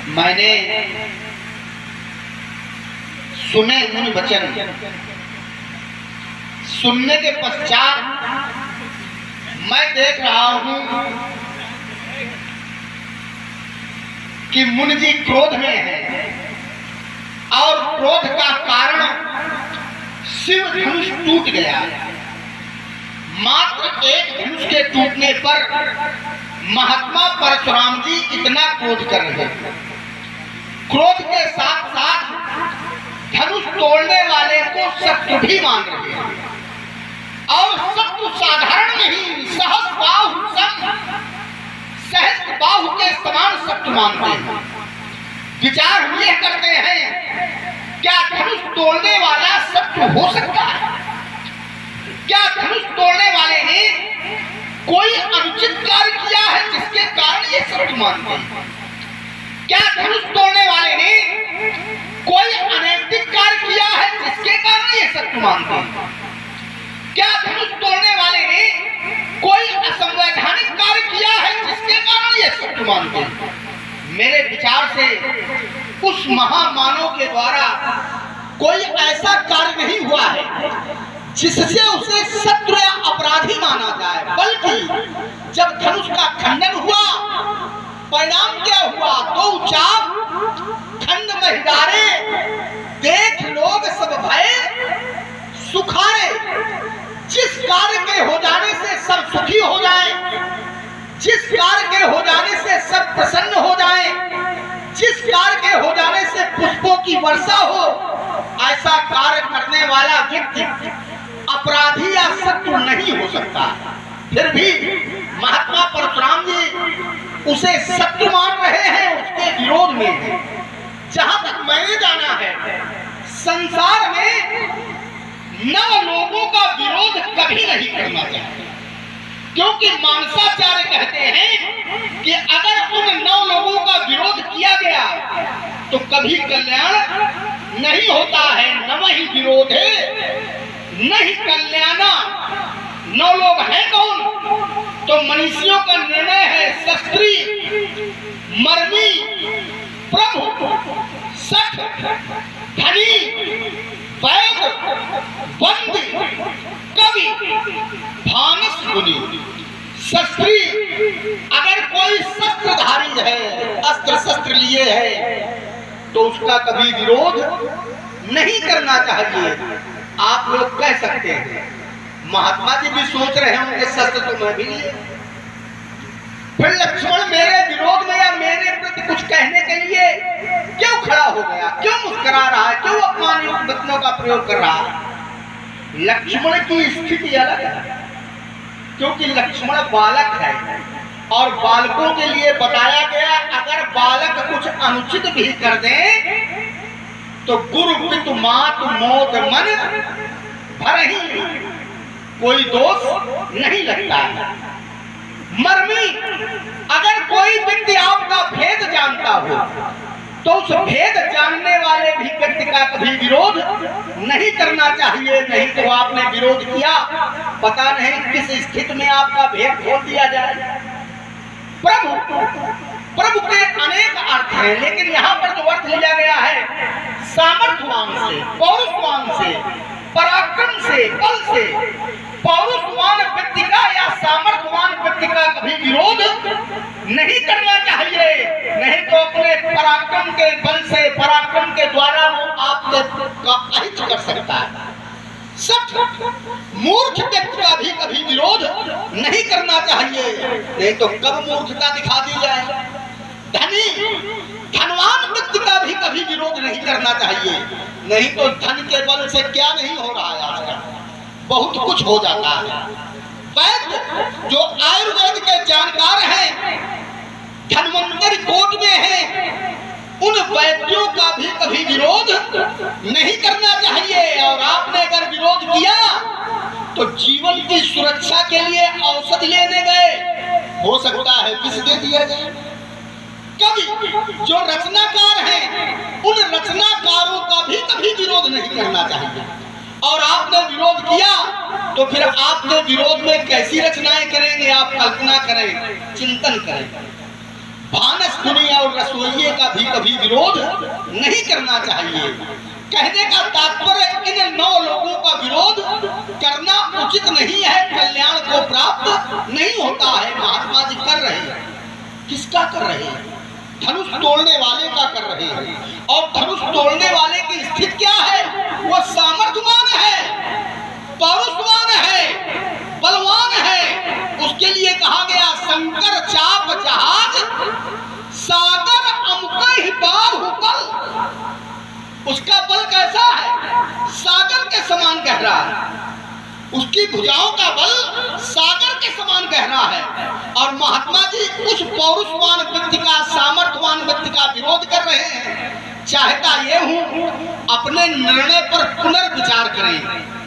मैंने सुने मुनि वचन, सुनने के पश्चात मैं देख रहा हूं कि मुनि जी क्रोध में हैं और क्रोध का कारण शिव धनुष टूट गया। मात्र एक धनुष के टूटने पर महात्मा परशुराम जी इतना क्रोध कर रहे हैं। क्रोध के साथ साथ धनुष तोड़ने वाले को शत्रु भी मान रहे हैं और शत्रु साधारण नहीं, सहस्त्र बाहु के समान शत्रु मानते हैं। विचार हम यह करते हैं, क्या धनुष तोड़ने वाला शत्रु हो सकता है? क्या धनुष तोड़ने वाले ने कोई अनुचित कार्य किया है जिसके कारण ये शत्रु मानते हैं? क्या धनुष तोड़ने वाले ने कोई अनैतिक कार्य किया है जिसके कारण ये शत्रु मानते हैं? क्या धनुष तोड़ने वाले ने कोई असंवैधानिक कार्य किया है जिसके कारण ये शत्रु मानते हैं? मेरे विचार से उस महामानव के द्वारा कोई ऐसा कार्य नहीं हुआ है जिससे उसे शत्रु या अपराधी माना जाए, बल्कि जब धनुष का खंडन हुआ, परिणाम क्या हुआ? दो चाप खंड महिदारे, देख लोग सब भय सुखारे। जिस कार्य के हो जाने से सब सुखी हो जाए, जिस कार्य के हो जाने से सब प्रसन्न हो जाए, जिस कार्य के हो जाने से पुष्पों की वर्षा हो, ऐसा कार्य करने वाला व्यक्ति अपराधी या शत्रु नहीं हो सकता। फिर भी महात्मा परशुराम जी उसे शत्रु मान रहे हैं, उसके विरोध में। जहां तक मैंने जाना है, संसार में नव लोगों का विरोध कभी नहीं करना चाहिए, क्योंकि मानसाचार्य कहते हैं कि अगर उन नव लोगों का विरोध किया गया तो कभी कल्याण नहीं होता है। नव ही विरोध है नहीं कल्याणा। नौ लोग हैं कौन? तो मनीषियों का निर्णय है शास्त्री, मर्मी, प्रभु, सठ, धनी, वैद, बंदी, कवि, भानस मुनि। शास्त्री, अगर कोई शस्त्रधारी है, अस्त्र शस्त्र लिए है, तो उसका कभी विरोध नहीं करना चाहिए। आप लोग कह सकते हैं, महात्मा जी भी सोच रहे होंगे शस्त्र तो मैं भी लिए। फिर लक्ष्मण मेरे विरोध में या मेरे प्रति कुछ कहने के लिए क्यों खड़ा हो गया, क्यों मुस्कुरा रहा है, क्यों अपमान युक्त वचनों का प्रयोग कर रहा है? लक्ष्मण की स्थिति अलग है, क्योंकि लक्ष्मण बालक है और बालकों के लिए बताया गया, अगर बालक कुछ अनुचित भी कर दे तो गुरु पितु मातु मोद मन भरहि, कोई दोष नहीं लगता है। मर्मी, अगर कोई व्यक्ति आपका भेद जानता हो तो उस भेद जानने वाले भी व्यक्ति का कभी विरोध नहीं करना चाहिए, नहीं तो आपने विरोध किया, पता नहीं किस स्थिति में आपका भेद खोल दिया जाए। प्रभु के अनेक अर्थ हैं, लेकिन यहाँ पर जो अर्थ लिया गया है सामर्थ्यवान से, पौरुषवान से, पराक्रम से, बल से। पौरुषवान व्यक्ति का या सामर्थ्यवान व्यक्ति का कभी विरोध नहीं करना चाहिए, नहीं तो अपने पराक्रम के बल से, पराक्रम के द्वारा वो आपका अहित कर सकता है। मूर्ख व्यक्ति का भी कभी विरोध नहीं करना चाहिए, नहीं तो कब मूर्खता दिखा दी जाए। धनवान व्यक्ति का भी कभी विरोध नहीं करना चाहिए, नहीं तो धन के बल से क्या नहीं हो रहा है आजकल, बहुत कुछ हो जाता है। वैद्य जो आयुर्वेद के जानकार हैं, धन्वंतरि कोट में हैं, उन वैद्यों का भी कभी विरोध नहीं करना चाहिए। और आपने अगर विरोध किया तो जीवन की सुरक्षा के लिए औषधि लेने गए, हो सकता है विष दे दिया जाए। कवि जो रचनाकार हैं, उन रचनाकारों का भी कभी विरोध नहीं करना चाहिए। और आपने विरोध किया तो फिर आपके विरोध में कैसी रचनाएं करेंगे? आप कल्पना करें, चिंतन करें। भानस गुनी और रसोइये का भी कभी विरोध नहीं करना चाहिए। कहने का तात्पर्य इन 9 लोगों का विरोध करना उचित नहीं है, कल्याण को प्राप्त नहीं होता है। महात्मा जी कर रहे हैं, किसका कर रहे हैं? धनुष तोड़ने वाले का कर रहे हैं। और धनुष तोड़ने वाले की स्थिति क्या है? वो सामर्थ्यवान है, पौरुषवान है, बलवान है। उसके लिए कहा गया शंकर चाप जहाज सागर अमुक ही बाहुबल। उसका बल कैसा है? सागर के समान गहरा है। उसकी भुजाओं का बल सागर के समान गहरा है। और महात्मा जी उस पौरुषवान व्यक्ति का, सामर्थ्यवान व्यक्ति का विरोध कर रहे हैं। चाहता ये हूं अपने निर्णय पर पुनर्विचार करें।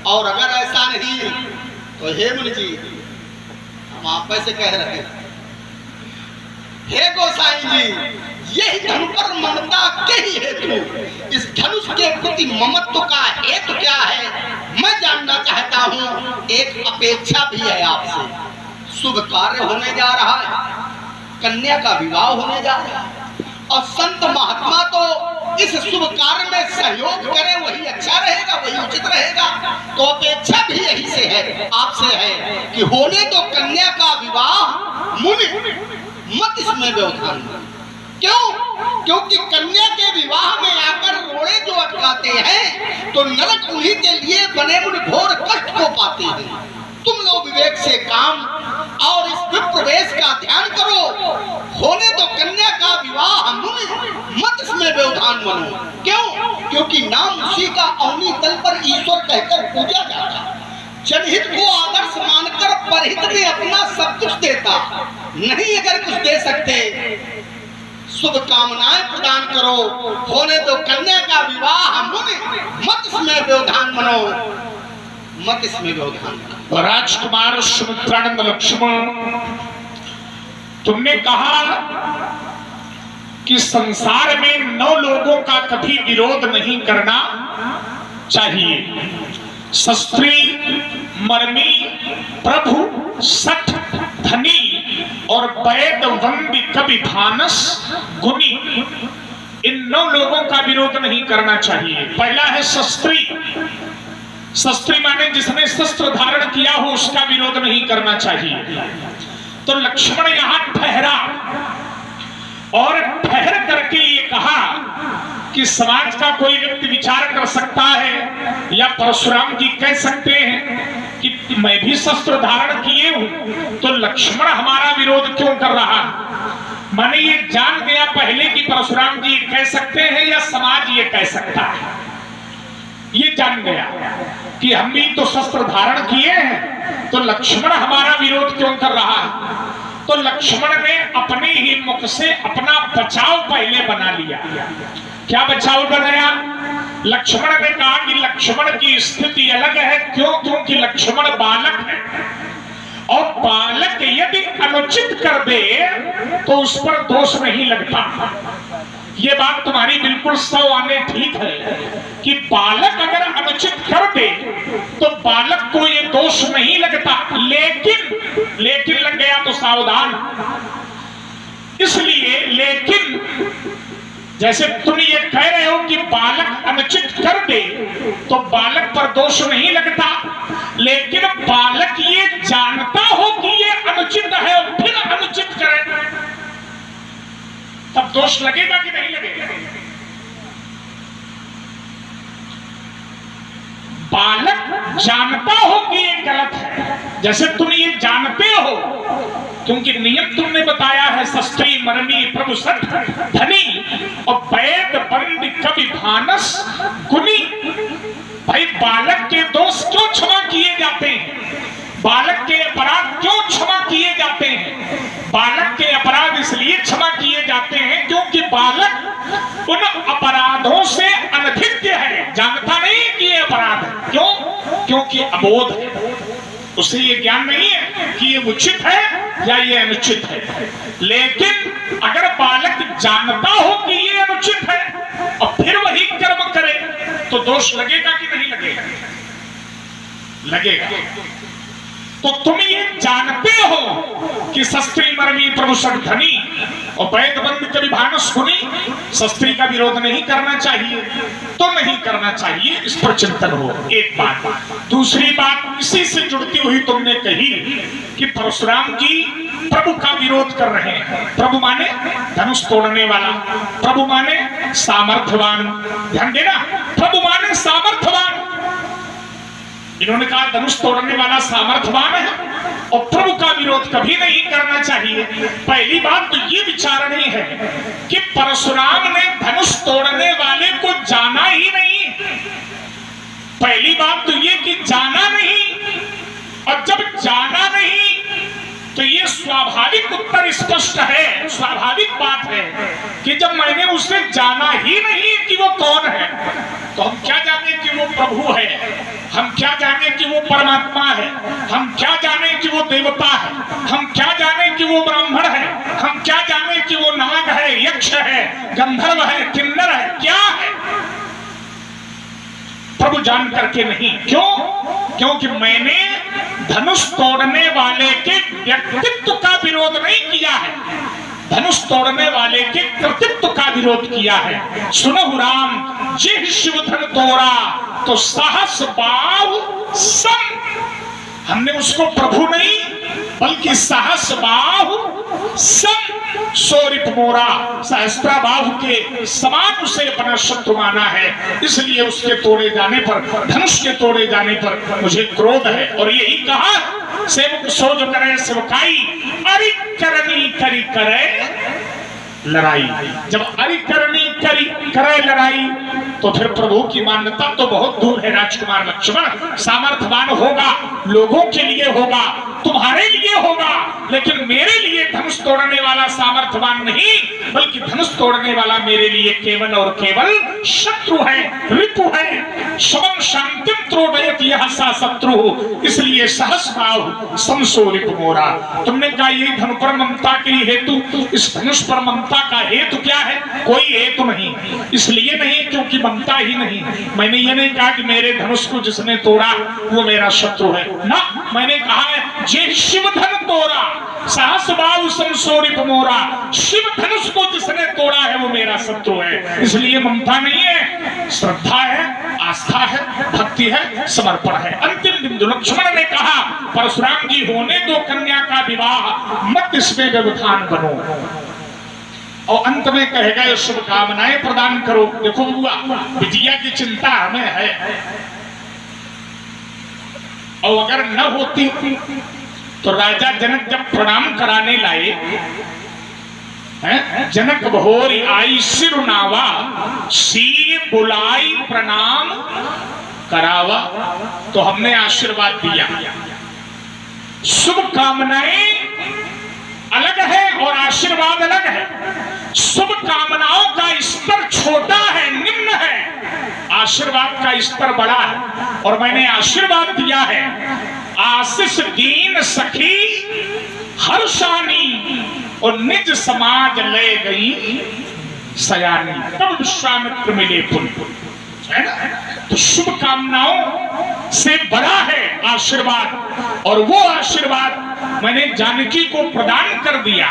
और अगर ऐसा नहीं तो हे मुनि जी, हम आप ऐसे कह रहे हैं, हे गोसाई जी, यही धनुष पर ममता के ही हेतु, इस धनुष के प्रति ममत्व का हेतु क्या है मैं जानना चाहता हूँ। एक अपेक्षा भी है आपसे। शुभ कार्य होने जा रहा है, कन्या का विवाह होने जा रहा है, और संत महात्मा तो इस शुभ कार्य में सहयोग करें, वही अच्छा रहेगा, वही उचित रहेगा। तो अपेक्षा भी यही से है, आपसे है कि होने तो कन्या का विवाह, मुनि मत इसमें व्यवधान। क्यों? क्योंकि कन्या के विवाह में आकर रोड़े जो अटकाते हैं तो नरक उन्हीं के लिए बने मुनि घोर कष्ट को पाते हैं। तुम लोग विवेक से काम और इस विप्रवेश का ध्यान करो। होने तो कन्या का विवाह, मुनि मत इसमें व्यवधान बनो। क्यों? क्योंकि नाम उसी का अवनी तल पर ईश्वर कहकर पूजा जाता। जनहित को आदर्श मानकर परहित में अपना सब कुछ देता। नहीं अगर कुछ दे सकते, शुभ कामनाएं प्रदान करो। होने तो कन्या का विवाह, मुनि मत इसमें व्यवधान बनो, मत इसमें व्यवधान बनो। राजकुमार सुमित्रानंद लक्ष्मण, तुमने कहा कि संसार में 9 लोगों का कभी विरोध नहीं करना चाहिए। शस्त्री, मर्मी, प्रभु, सठ, धनी और वैद, वंदी, कवि, भानस, गुनी, इन 9 लोगों का विरोध नहीं करना चाहिए। पहला है शस्त्री। शस्त्री माने जिसने शस्त्र धारण किया हो, उसका विरोध नहीं करना चाहिए। तो लक्ष्मण यहां ठहरा और ठहर करके ये कहा कि समाज का कोई व्यक्ति विचार कर सकता है या परशुराम जी कह सकते हैं कि मैं भी शस्त्र धारण किए हूं, तो लक्ष्मण हमारा विरोध क्यों कर रहा? माने ये जान गया पहले कि परशुराम जी कह सकते हैं या समाज ये कह सकता है। ये जान गया कि हम भी तो शस्त्र धारण किए हैं, तो लक्ष्मण हमारा विरोध क्यों कर रहा है? तो लक्ष्मण ने अपने ही मुख से अपना बचाव पहले बना लिया। क्या बचाव बनाया? लक्ष्मण ने कहा कि लक्ष्मण की स्थिति अलग है। क्यों? क्योंकि लक्ष्मण बालक है, और बालक यदि अनुचित कर दे तो उस पर दोष नहीं लगता। ये बात तुम्हारी बिल्कुल 100 आने ठीक है कि बालक अगर अनुचित कर दे तो बालक को ये दोष नहीं लगता, लेकिन लग गया तो सावधान। इसलिए लेकिन जैसे तुम ये कह रहे हो कि बालक अनुचित कर दे तो बालक पर दोष नहीं लगता, लेकिन बालक ये जानता हो कि ये अनुचित है और फिर अनुचित करे तब दोष लगेगा कि नहीं लगेगा? बालक जानता हो कि ये गलत है, जैसे तुम ये जानते हो, क्योंकि नियम तुमने बताया है शस्त्री, मरनी, प्रभु, सठ, धनी और वैद, वंदी, कवि, भानस, गुनी। भाई बालक के दोष क्यों क्षमा किए जाते हैं? बालक के अपराध क्यों क्षमा किए जाते हैं? बालक के अपराध इसलिए क्षमा किए जाते हैं क्योंकि बालक उन अपराधों से अनभिज्ञ है, जानता नहीं कि ये अपराध है। क्यों? क्योंकि अबोध है, उसे ये ज्ञान नहीं है कि ये उचित है या ये अनुचित है। लेकिन अगर बालक जानता हो कि ये अनुचित है और फिर वही कर्म करे तो दोष लगेगा कि नहीं लगेगा? लगेगा। तो तुम ये जानते हो कि शस्त्री, मर्मी, प्रभु, सठ, धनी और वैद बंद कभी भानस सुनी, शस्त्री का विरोध नहीं करना चाहिए तो नहीं करना चाहिए, इस पर चिंतन हो। एक बात। दूसरी बात इसी से जुड़ती हुई तुमने कही कि परशुराम जी प्रभु का विरोध कर रहे हैं। प्रभु माने धनुष तोड़ने वाला, प्रभु माने सामर्थ्यवान। ध्यान देना, प्रभु माने सामर्थ्यवान। इन्होंने कहा धनुष तोड़ने वाला सामर्थ्यवान है और प्रभु का विरोध कभी नहीं करना चाहिए। पहली बात तो ये विचारणी है कि परशुराम ने धनुष तोड़ने वाले को जाना ही नहीं। पहली बात तो ये कि जाना नहीं, और जब जाना नहीं तो ये स्वाभाविक उत्तर स्पष्ट है, स्वाभाविक बात है कि जब मैंने उसे जाना ही नहीं कि वो कौन है, तो हम क्या जाने कि वो प्रभु है, हम क्या जाने कि वो परमात्मा है, हम क्या जाने कि वो देवता है, हम क्या जाने कि वो ब्राह्मण है, हम क्या जाने कि वो नाग है, यक्ष है, गंधर्व है, किन्नर है, क्या है। प्रभु जान करके नहीं। क्यों? क्योंकि मैंने धनुष तोड़ने वाले के व्यक्तित्व का विरोध नहीं किया है, धनुष तोड़ने वाले के कृतित्व का विरोध किया है। सुनो राम, जे शिव धन तोड़ा तो सहस बाहु सम। हमने उसको प्रभु नहीं बल्कि सहस बाहु सम सोरिप मोरा, सहस्त्रा बाहु के समान उसे अपना शत्रु माना है। इसलिए उसके तोड़े जाने पर, धनुष के तोड़े जाने पर मुझे क्रोध है। और यही कहा, सेवक सो जो करे सेवकाई, अरि करनी करी करे लड़ाई। जब अरि करनी करी करे लड़ाई तो फिर प्रभु की मान्यता तो बहुत दूर है। राजकुमार लक्ष्मण सामर्थ्यवान होगा, लोगों के लिए होगा, तुम्हारे लिए होगा, लेकिन मेरे लिए धनुष तोड़ने वाला सामर्थ्यवान नहीं, बल्कि धनुष तोड़ने वाला मेरे लिए केवल और केवल शत्रु है, रिपु है। शवम शांतिम त्रोडयत यह सा शत्रु, इसलिए सहस भाव समसो रिपु मोरा। तुमने कहा ये धनु पर ममता के हेतु, इस धनुष पर ममता का हेतु क्या है? कोई हेतु नहीं। इसलिए नहीं क्योंकि ममता ही नहीं। मैंने ये नहीं कहा कि मेरे धनुष को जिसने तोड़ा वो मेरा शत्रु है ना, मैंने कहा है जे शिव धन तोड़ा सहस बाहु समसोरिप मोरा, शिव धनुष को जिसने तोड़ा है वो मेरा शत्रु है। इसलिए ममता नहीं है, श्रद्धा है, आस्था है, भक्ति है, समर्पण है। अंतिम बिंदु लक्ष्मण ने कहा परशुराम जी होने दो कन्या का विवाह, मत इसमें व्यवधान बनो। और अंत में कहेगा ये शुभकामनाएं प्रदान करो। देखो बुआ, विजया की चिंता हमें है, और अगर न होती तो राजा जनक जब प्रणाम कराने लाए, जनक भोरी आई सिरुनावा, सी बुलाई प्रणाम करावा, तो हमने आशीर्वाद दिया। शुभकामनाएं अलग है और आशीर्वाद अलग है। शुभ कामनाओं का स्तर छोटा है, निम्न है, आशीर्वाद का स्तर बड़ा है। और मैंने आशीर्वाद दिया है, आशीष दीन सखी हर्षानी, और निज समाज ले गई सयानी, तब विश्वामित्र मिले पुन, है ना। तो शुभ कामनाओं से बड़ा है आशीर्वाद, और वो आशीर्वाद मैंने जानकी को प्रदान कर दिया।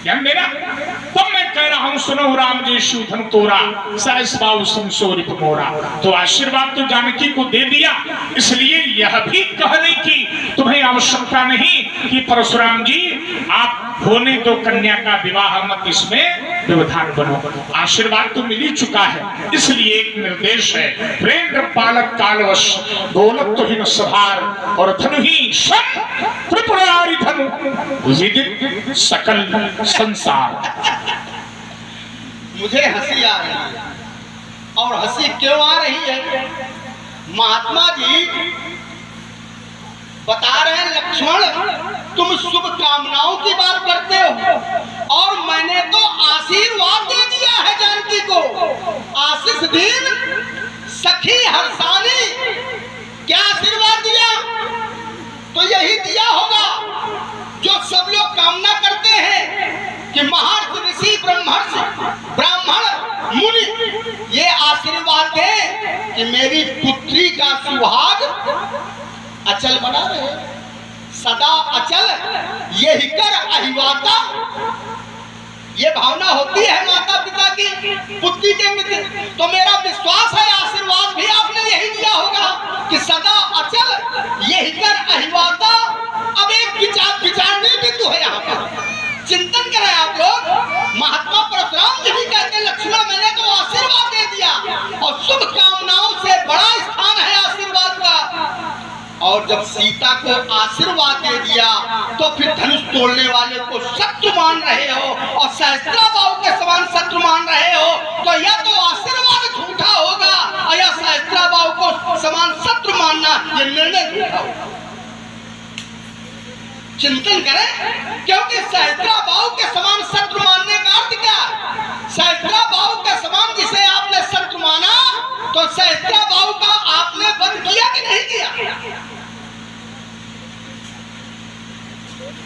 ध्यान देना, तब मैं कह रहा हूं सुनो राम जी शिव धन तोड़ा सहस बाहु समसोरिप मोरा। तो आशीर्वाद तो जानकी को दे दिया, इसलिए यह भी कहने की तुम्हें आवश्यकता नहीं कि परशुराम जी आप होने दो कन्या का विवाह, मत इसमें व्यवधान बनो। आशीर्वाद तो मिल ही चुका है, इसलिए एक निर्देश है, प्रेम पालक कालवश दौलत तो ही सभार, और धनु ही सम त्रिपुरारी धनु विदित सकल संसार। मुझे हंसी आ रही है, और हंसी क्यों आ रही है? महात्मा जी बता रहे हैं लक्ष्मण तुम शुभ कामनाओं की बात करते हो, और मैंने तो आशीर्वाद दे दिया है जानकी को। आशीष दीन सखी हर्षानी, क्या आशीर्वाद दिया? तो यही दिया होगा जो सब लोग कामना करते हैं कि महर्षि ऋषि ब्राह्मण मुनि ये आशीर्वाद दे कि मेरी पुत्री का सुहाग अचल बना रहे, सदा अचल यही कर अहिवाता। ये भावना होती है माता पिता की पुत्री के प्रति, तो मेरा विश्वास है आशीर्वाद भी आपने यही दिया होगा कि सदा अचल यही कर अहिवाता। अब एक विचारने बिंदु है यहाँ पर, चिंतन करें आप लोग। महात्मा परशुराम जी भी कहते हैं लक्ष्मण मैंने तो आशीर्वाद दे दिया, और शुभ कामनाओं से बड़ा स्थान है आशीर्वाद का। और जब सीता को आशीर्वाद दे दिया तो फिर धनुष तोड़ने वाले को शत्रु मान रहे हो और सहस्त्राबाहु के समान शत्रु मान रहे हो, तो या तो आशीर्वाद झूठा होगा या सहस्त्राबाहु को समान शत्रु मानना ये निर्णय झूठा होगा। चिंतन करें, क्योंकि सहस्त्राबाहु के समान शत्रु मानने का अर्थ क्या है? सहस्त्राबाहु के समान जिसे आपने शत्रु माना, तो सहस्त्राबाहु का आपने वध किया कि नहीं किया?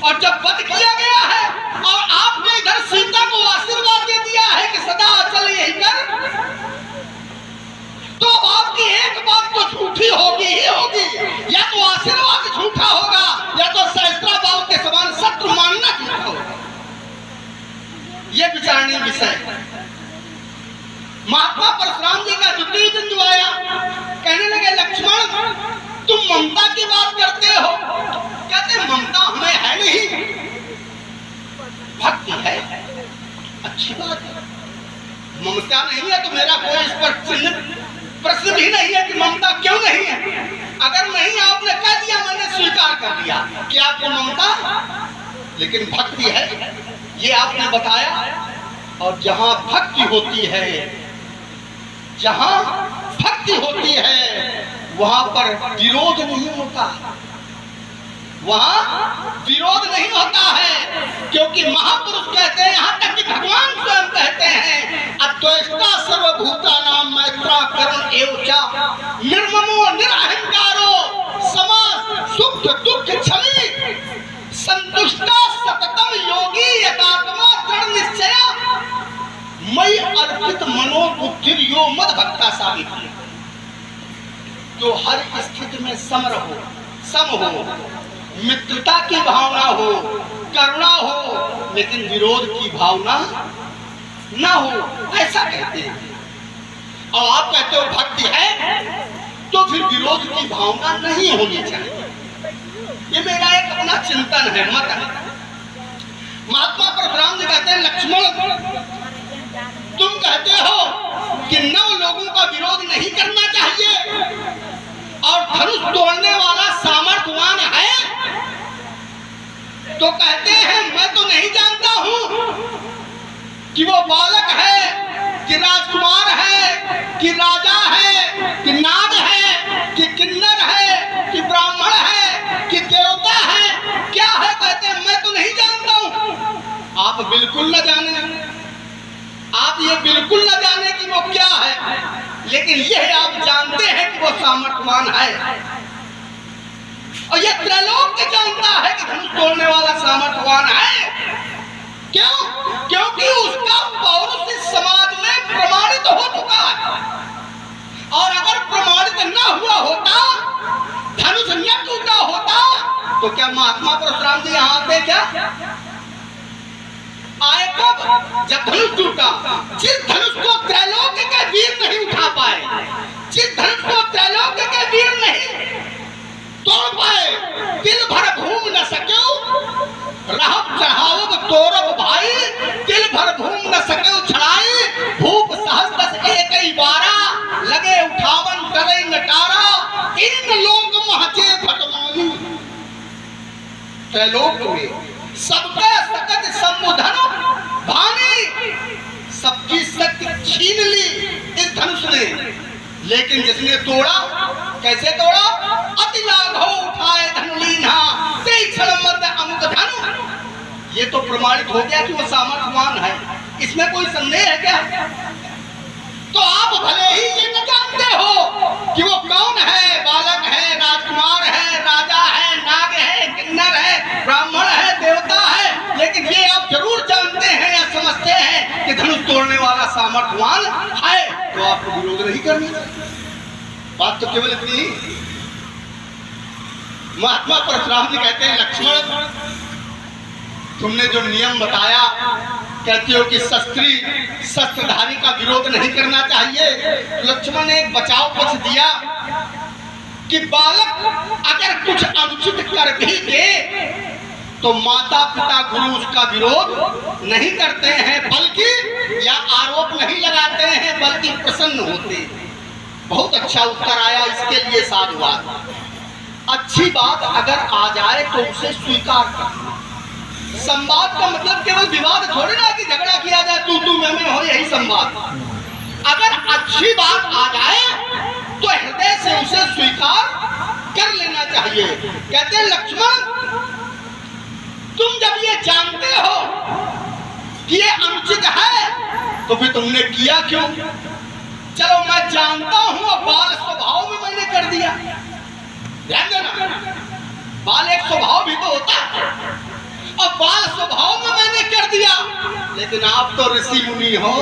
और जब वध किया गया है और आपने इधर सीता को आशीर्वाद दे दिया है कि सदा अचल यही कर, तो आपकी एक बात तो झूठी होगी ही होगी, या तो आशीर्वाद झूठा होगा या तो सहस्त्राबाहु के समान शत्रु मानना झूठा होगा। यह विचारणीय विषय। महात्मा परशुराम जी का द्वितीय बिंदु आया, कहने लगे लक्ष्मण तुम ममता की बात करते हो। कहते ममता हमें है नहीं, भक्ति है, अच्छी बात है। ममता नहीं है तो मेरा कोई इस पर प्रश्न भी नहीं है कि ममता क्यों नहीं है। अगर नहीं आपने कह दिया मैंने स्वीकार कर लिया कि आपको ममता, लेकिन भक्ति है ये आपने बताया। और जहां भक्ति होती है, जहां भक्ति होती है वहां पर विरोध नहीं होता, वहां विरोध नहीं होता है, क्योंकि महापुरुष कहते हैं, यहाँ तक कि भगवान स्वयं कहते हैं अद्वैष्टा सर्वभूतानां मैत्रा करुण एवचा निर्ममो निरहंकारो समा सुख दुख क्षमी संतुष्टा सततम योगी यथात्मा दृढ़ निश्चया मयि अर्पित मनो बुद्धि यो मद भक्ता सावित्री। जो हर स्थिति में सम हो, मित्रता की भावना हो, करुणा हो, लेकिन विरोध की भावना ना हो, ऐसा कहते हैं। और आप कहते हो भक्ति है तो फिर विरोध की भावना नहीं होनी चाहिए। ये मेरा एक अपना चिंतन है, मत है। महात्मा परशुराम जी कहते हैं लक्ष्मण तुम कहते हो कि 9 लोगों का विरोध नहीं करना चाहिए और धनुष तोड़ने वाला सामर्थ्यवान है, तो कहते हैं मैं तो नहीं जानता हूं कि वो बालक है कि राजकुमार है कि राजा है कि नाग है कि किन्नर है कि ब्राह्मण है कि देवता है, क्या है? कहते हैं मैं तो नहीं जानता हूं। आप बिल्कुल न जाने, आप ये बिल्कुल न जाने कि वो क्या है, लेकिन यह आप जानते हैं कि वो सामर्थ्यवान है। और ये त्रैलोक जानता है कि धनुष तोड़ने वाला सामर्थ्यवान है। क्यों? क्योंकि उसका पौरुष इस समाज में प्रमाणित हो चुका है। और अगर प्रमाणित न हुआ होता, धनुष न टूटा होता, तो क्या महात्मा परशुराम जी यहाँ आते? क्या आए? कब? जब धनुष टूटा। जिस धनुष को त्रैलोक के वीर नहीं उठा पाए, जिस धनुष को त्रैलोक के वीर नहीं तोड़ पाए, दिल भर भूम न सक्यो रहब चढ़ावब तोरब भाई, दिल भर भूम न सक्यो छड़ाई भूप सहस्त्र एक ही बारा लगे उठावन करे नटारा इन लोक महचे फटमानी। त्रैलोक में सबका सकत संबोधन भानी, सबकी शक्ति छीन ली इस धनुष ने, लेकिन जिसने तोड़ा, कैसे तोड़ा? अति लाघव उठाए धन लीन्हा ते क्षण मध्य अमुक धनु। ये तो प्रमाणित हो गया कि वो सामर्थ्यवान है, इसमें कोई संदेह है क्या? तो आप भले ही ये न जानते हो कि वो कौन है, बालक है, राजकुमार है, राजा है, नाग है, किन्नर है, ब्राह्मण है, देवता है, लेकिन ये आप जरूर जानते हैं या समझते हैं कि धनुष तोड़ने वाला सामर्थ्यवान है, तो आपको विरोध नहीं करना। बात तो केवल इतनी ही। महात्मा परशुराम जी कहते हैं लक्ष्मण तुमने जो नियम बताया कहते हो कि शस्त्रधारी का विरोध नहीं करना चाहिए। लक्ष्मण ने एक बचाव पक्ष दिया कि बालक अगर कुछ अनुचित कर भी दे तो माता पिता गुरु उसका विरोध नहीं करते हैं, बल्कि या आरोप नहीं लगाते हैं, बल्कि प्रसन्न होते हैं। बहुत अच्छा उत्तर आया, इसके लिए साधुवाद। अच्छी बात अगर आ जाए तो उसे स्वीकार करना। संवाद का मतलब केवल विवाद थोड़ी ना कि झगड़ा किया जाए, तू मैं हो, यही संवाद। अगर अच्छी बात आ जाए तो हृदय से उसे स्वीकार कर लेना चाहिए। कहते हैं लक्ष्मण, तुम जब ये जानते हो कि ये अनुचित है तो फिर तुमने किया क्यों? चलो मैं जानता हूं, अब बाल स्वभाव में मैंने कर दिया। ध्यान देना, बाल एक स्वभाव भी तो होता है, अब बाल स्वभाव में मैंने कर दिया। लेकिन आप तो ऋषि मुनि हो,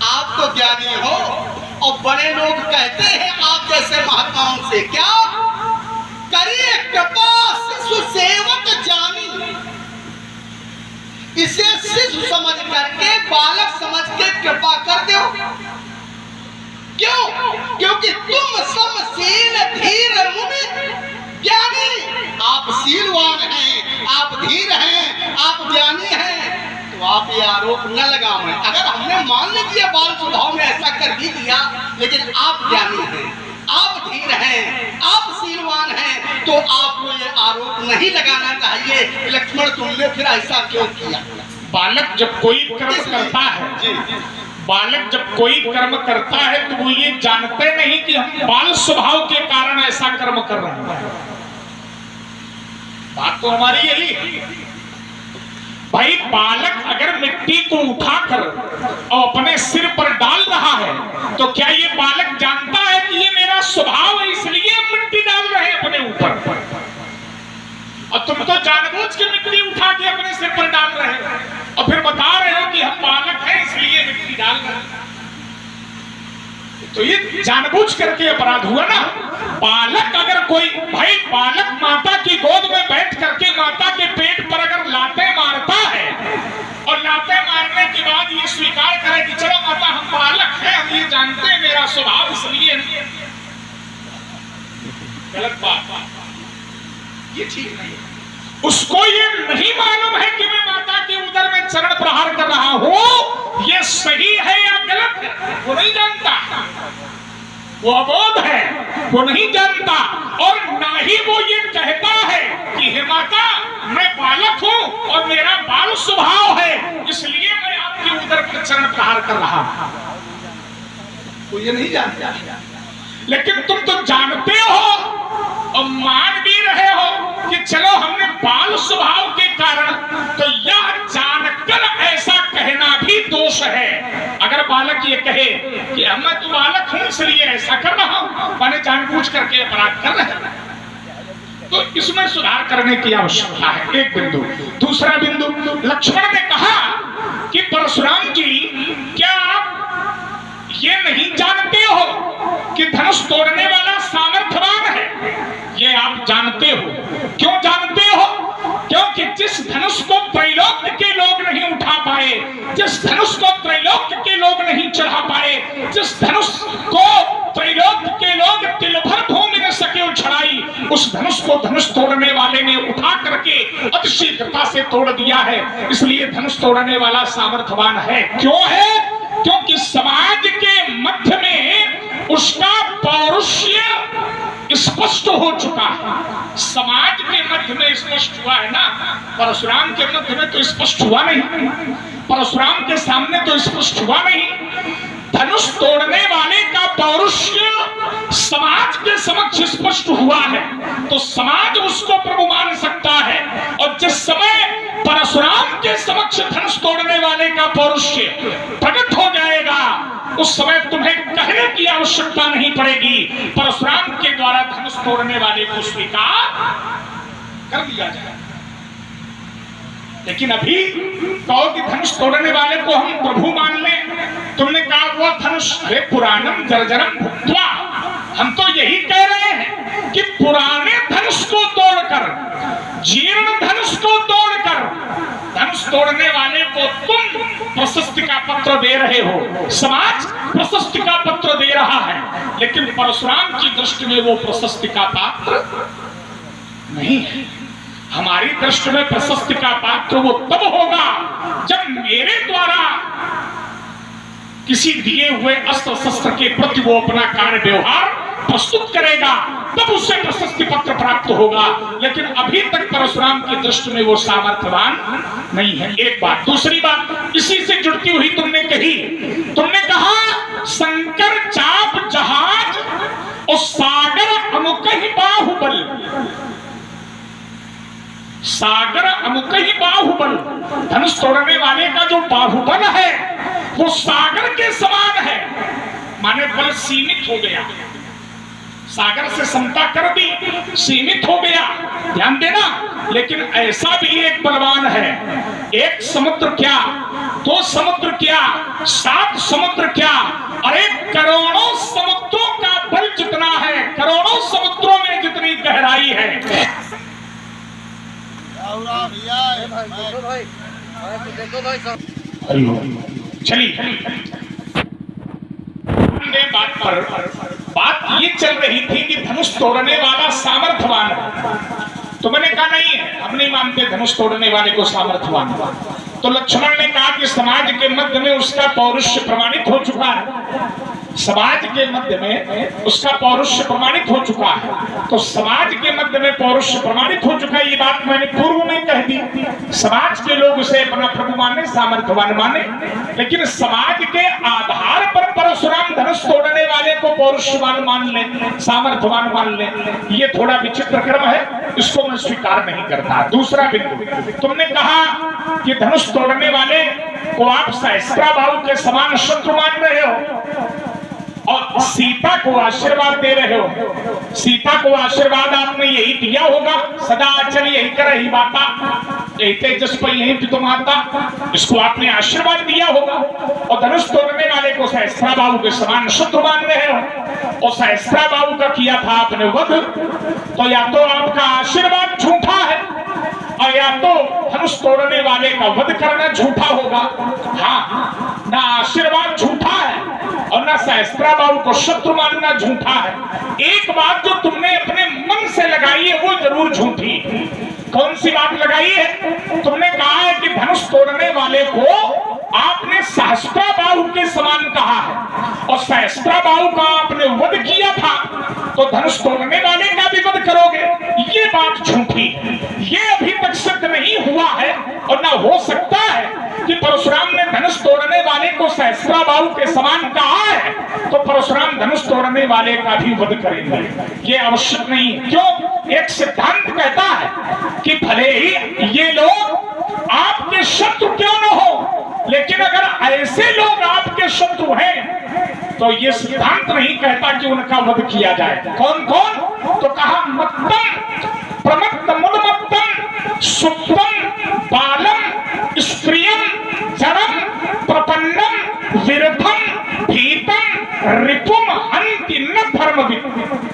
आप तो ज्ञानी हो, और बड़े लोग कहते हैं आप जैसे महात्माओं से, क्या करिए कृपा शिशु सेवक जानी। इसे शिशु समझ करके, बालक समझ के कृपा कर दो। क्यों? क्योंकि तुम समशील धीर मुनि ज्ञानी, आप शीलवान हैं, आप धीर हैं, आप ज्ञानी हैं, तो आप ये आरोप न लगाओ। अगर हमने मान लिया बाल स्वभाव में ऐसा कर भी दिया, लेकिन आप ज्ञानी हैं, आप धीर हैं, आप शीलवान हैं, तो आपको ये आरोप नहीं लगाना चाहिए। लक्ष्मण, तुमने फिर ऐसा क्यों किया? बालक जब कोई कर्म करता है, बालक जब कोई कर्म करता है तो वो ये जानते नहीं कि हम बाल स्वभाव के कारण ऐसा कर्म कर रहे हैं। बात तो हमारी यही। भाई बालक अगर मिट्टी को उठाकर और अपने सिर पर डाल रहा है तो क्या ये बालक जानता है कि ये मेरा स्वभाव है, इसलिए मिट्टी डाल रहे हैं अपने ऊपर? और तुम तो जानबूझ के मिट्टी उठा के अपने सिर पर डाल रहे हो और फिर बता रहे हो कि हम बालक हैं इसलिए मिट्टी डाल रहे हैं। तो ये जानबूझ करके अपराध हुआ ना। बालक अगर कोई, भाई बालक माता की गोद में बैठ करके माता के पेट पर अगर लाते मारता है और लाते मारने के बाद ये स्वीकार करे कि चलो माता हम बालक हैं, हम ये जानते हैं मेरा स्वभाव इसलिए, गलत बात, ये ठीक नहीं। उसको ये नहीं मालूम है कि मैं माता के उदर में चरण प्रहार कर रहा हूं, ये सही है या गलत है, वो नहीं जानता, वो अबोध है, वो नहीं जानता। और ना ही वो ये कहता है कि हे माता मैं बालक हूं और मेरा बाल स्वभाव है इसलिए मैं आपके उदर पर चरण प्रहार कर रहा हूं, वो ये नहीं जानता। लेकिन तुम तो जानते हो और मान भी रहे हो कि चलो हमने बाल स्वभाव के कारण, तो यह जानकर ऐसा कहना भी दोष है। अगर बालक ये कहे कि मैं तो बालक हूं इसलिए ऐसा कर रहा हूं, मैंने जानबूझ करके अपराध कर रहे हैं, तो इसमें सुधार करने की आवश्यकता है। एक बिंदु। दूसरा बिंदु, लक्ष्मण ने कहा कि परशुराम जी क्या आप ये नहीं जानते हो कि धनुष तोड़ने वाला सामर्थ्यवान है? ये आप जानते हो। क्यों जानते हो? क्योंकि जिस धनुष को त्रैलोक्य के लोग नहीं उठा पाए, जिस धनुष को त्रैलोक्य के लोग नहीं चढ़ा पाए, जिस धनुष को त्रैलोक्य के लोग तिल भर भूमि न सके उछड़ाई, उस धनुष को धनुष तोड़ने वाले ने उठा करके अतिशीघ्रता से तोड़ दिया है। इसलिए धनुष तोड़ने वाला सामर्थ्यवान है। क्यों है? क्योंकि समाज के मध्य में उसका पौरुष्य स्पष्ट हो चुका है। समाज के मध्य में स्पष्ट हुआ है ना, परशुराम के मध्य में तो स्पष्ट हुआ नहीं, परशुराम के सामने तो स्पष्ट हुआ नहीं। धनुष तोड़ने वाले का पौरुष्य समाज के समक्ष स्पष्ट हुआ है तो समाज उसको प्रभु मान सकता है। और जिस समय परशुराम के समक्ष धनुष तोड़ने वाले का पौरुष्य प्रकट हो जाएगा, उस समय तुम्हें कहने की आवश्यकता नहीं पड़ेगी, परशुराम के द्वारा धनुष तोड़ने वाले को स्वीकार कर दिया जाएगा। लेकिन अभी कहो कि धनुष तोड़ने वाले को हम प्रभु मान लें, तुमने कहा वो धनुष है पुरानम जर्जरम भुक्त्वा। हम तो यही कह रहे हैं कि पुराने धनुष को तोड़कर, जीर्ण धनुष को तोड़कर, धनुष तोड़ने वाले को तुम प्रशस्ति का पत्र दे रहे हो, समाज प्रशस्ति का पत्र दे रहा है, लेकिन परशुराम की दृष्टि में वो प्रशस्ति का पात्र नहीं है। हमारी दृष्टि में प्रशस्ति का पात्र वो तब होगा जब मेरे द्वारा किसी दिए हुए अस्त्र शस्त्र के प्रति वो अपना कार्य व्यवहार प्रस्तुत करेगा, तब उससे प्रशस्ति पत्र प्राप्त होगा। लेकिन अभी तक परशुराम की दृष्टि में वो सामर्थ्यवान नहीं है। एक बात। दूसरी बात इसी से जुड़ती हुई तुमने कही, तुमने कहा शंकर चाप जहाज और सागर अमुकहि बाहुबल, सागर अमुकहि बाहुबल, धनुष तोड़ने वाले का जो बाहुबल है वो सागर के समान है, माने बल सीमित हो गया, सागर से समता कर दी, सीमित हो गया। ध्यान देना। लेकिन ऐसा भी एक बलवान है, एक समुद्र क्या, दो समुद्र क्या, 7 समुद्र क्या, अरे करोड़ों समुद्रों का बल जितना है, करोड़ों समुद्रों में जितनी गहराई है। चलिए बात पर बात ये चल रही थी कि धनुष तोड़ने वाला सामर्थ्यवान है, तो मैंने कहा नहीं है, हम नहीं मानते धनुष तोड़ने वाले को सामर्थ्यवान। तो लक्ष्मण ने कहा कि समाज के मध्य में उसका पौरुष प्रमाणित हो चुका है, समाज के मध्य में उसका पौरुष प्रमाणित हो चुका है। तो समाज के मध्य में पौरुष प्रमाणित हो चुका है, ये बात मैंने पूर्व में कह दी। समाज के लोग उसे अपना प्रभु माने, सामर्थ्यवान माने, लेकिन समाज के आधार पर परशुराम धनुष तोड़ने वाले को पौरुषवान मान ले, सामर्थ्यवान मान ले, ये थोड़ा विचित्र क्रम है, इसको मैं स्वीकार नहीं करता। दूसरा बिंदु, तुमने कहा कि धनुष तोड़ने वाले को आप सहस्त्राबाहु के समान शत्रु मान रहे हो और सीता को आशीर्वाद दे रहे हो। सीता को आशीर्वाद आपने यही दिया होगा, सदा चल यही कर ही बाता, यही तेजस्वी यही पितुमाता, इसको आपने आशीर्वाद दिया होगा। और धनुष तोड़ने वाले को सहस्त्राबाहु के समान शत्रु मान रहे हो, और सहस्त्राबाहु का किया था आपने वध, तो या तो आपका आशीर्वाद झूठा है और या तो धनुष तोड़ने वाले का वध करना झूठा होगा। हाँ, ना आशीर्वाद झूठा है और ना सहस्त्राबाहु को शत्रु मानना झूठा है। एक बात जो तुमने अपने मन से लगाई है वो जरूर झूठी। कौन सी बात लगाई है? तुमने कहा है कि धनुष तोड़ने वाले को आपने सहस्त्राबाहु के समान कहा है और सहस्त्राबाहु का आपने वध किया था, तो धनुष तोड़ने वाले का भी वध करोगे, ये बात झूठी। ये अभी तक सिद्ध नहीं हुआ है और ना हो सकता है कि परशुराम ने धनुष तोड़ने वाले को सहस्त्राबाहु के समान कहा है तो परशुराम धनुष तोड़ने वाले का भी वध करेंगे, ये आवश्यक नहीं। क्यों? एक सिद्धांत कहता है कि भले ही ये लोग आपके शत्रु क्यों न हो, लेकिन अगर ऐसे लोग आपके शत्रु हैं तो ये सिद्धांत नहीं कहता कि उनका वध किया जाए। कौन कौन? तो कहा मत्तम प्रमत्तम उन्मत्तम सुप्तम बालम स्त्रियम जड़म प्रपन्नम विरथम भीतम रिपुम हंति न धर्मविद।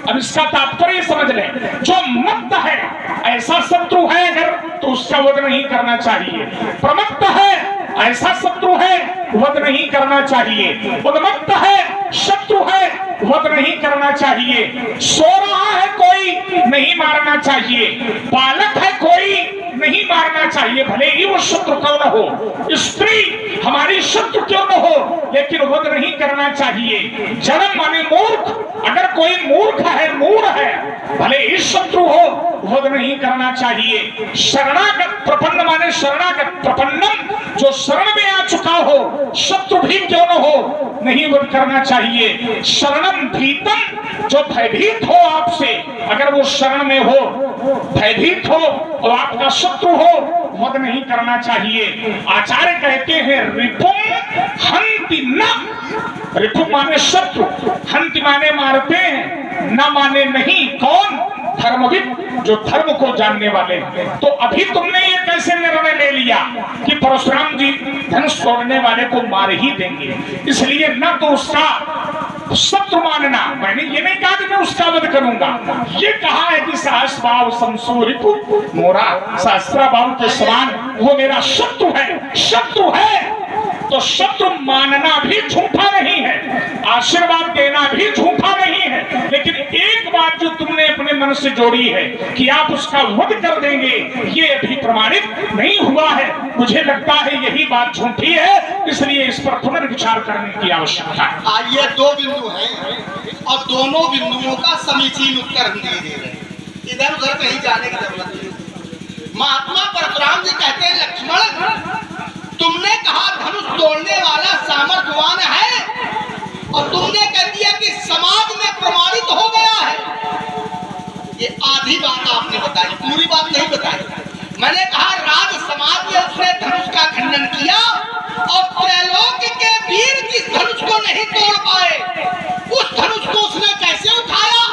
अब इसका तात्पर्य समझ लें, जो मत्त है ऐसा शत्रु है अगर तो उसका वध नहीं करना चाहिए, प्रमत्त है ऐसा शत्रु है वध नहीं करना चाहिए, उन्मत्त है शत्रु है वध नहीं करना चाहिए, सो रहा है कोई नहीं मारना चाहिए, बालक है कोई नहीं मारना चाहिए, भले ही वो शत्रु क्यों न हो, स्त्री हमारी शत्रु क्यों न हो, लेकिन वध नहीं करना चाहिए। जन्म माने मूर्ख, अगर कोई मूर्ख है, मूढ़ है, भले ही शत्रु हो, वध नहीं करना चाहिए। शरणागत प्रपन्न माने शरणागत प्रपन्नम, जो शरण में आ चुका हो, शत्रु भी क्यों न हो, नहीं वध करना चाहिए। शरणम भीतम, जो भयभीत हो आपसे, अगर वो शरण में हो, भयभीत हो और आपका शत्रु हो, वध नहीं करना चाहिए। आचार्य कहते हैं रिपुम हंति न, रिपु माने शत्रु, हंति माने मारते हैं, न माने नहीं। कौन? धर्मविद, जो धर्म को जानने वाले। तो अभी तुमने ये कैसे निर्णय ले लिया कि परशुराम जी धनुष तोड़ने वाले को मार ही देंगे, इसलिए न तो उसका शत्रु मानना, मैंने ये नहीं कहा कि मैं उसका वध करूंगा, ये कहा है कि सहस्त्राबाहु समसो रिपु मोरा, सहस्त्राबाहु के समान वो मेरा शत्रु है। शत्रु है तो शत्रु मानना भी झूठा नहीं है, आशीर्वाद देना भी झूठा नहीं है, लेकिन एक बात जो तुमने अपने मन से जोड़ी है कि आप उसका वध कर देंगे, ये अभी प्रमाणित नहीं हुआ है। मुझे लगता है यही बात झूठी है, इसलिए इस पर पुनर्विचार करने की आवश्यकता है। आइए, दो बिंदु हैं और दोनों बिंदुओं का समीचीन उत्तर हम दे रहे हैं, इधर उधर कहीं जाने की जरूरत नहीं। महात्मा परशुराम जी कहते हैं, लक्ष्मण तुमने कहा धनुष तोड़ने वाला सामर्थ्यवान है और तुमने कह दिया कि समाज में प्रमाणित हो गया है। ये आधी बात आपने बताई, पूरी बात नहीं बताई। मैंने कहा राज समाज में उसने धनुष का खंडन किया और त्रैलोक के वीर जिस धनुष को नहीं तोड़ पाए उस धनुष को उसने कैसे उठाया?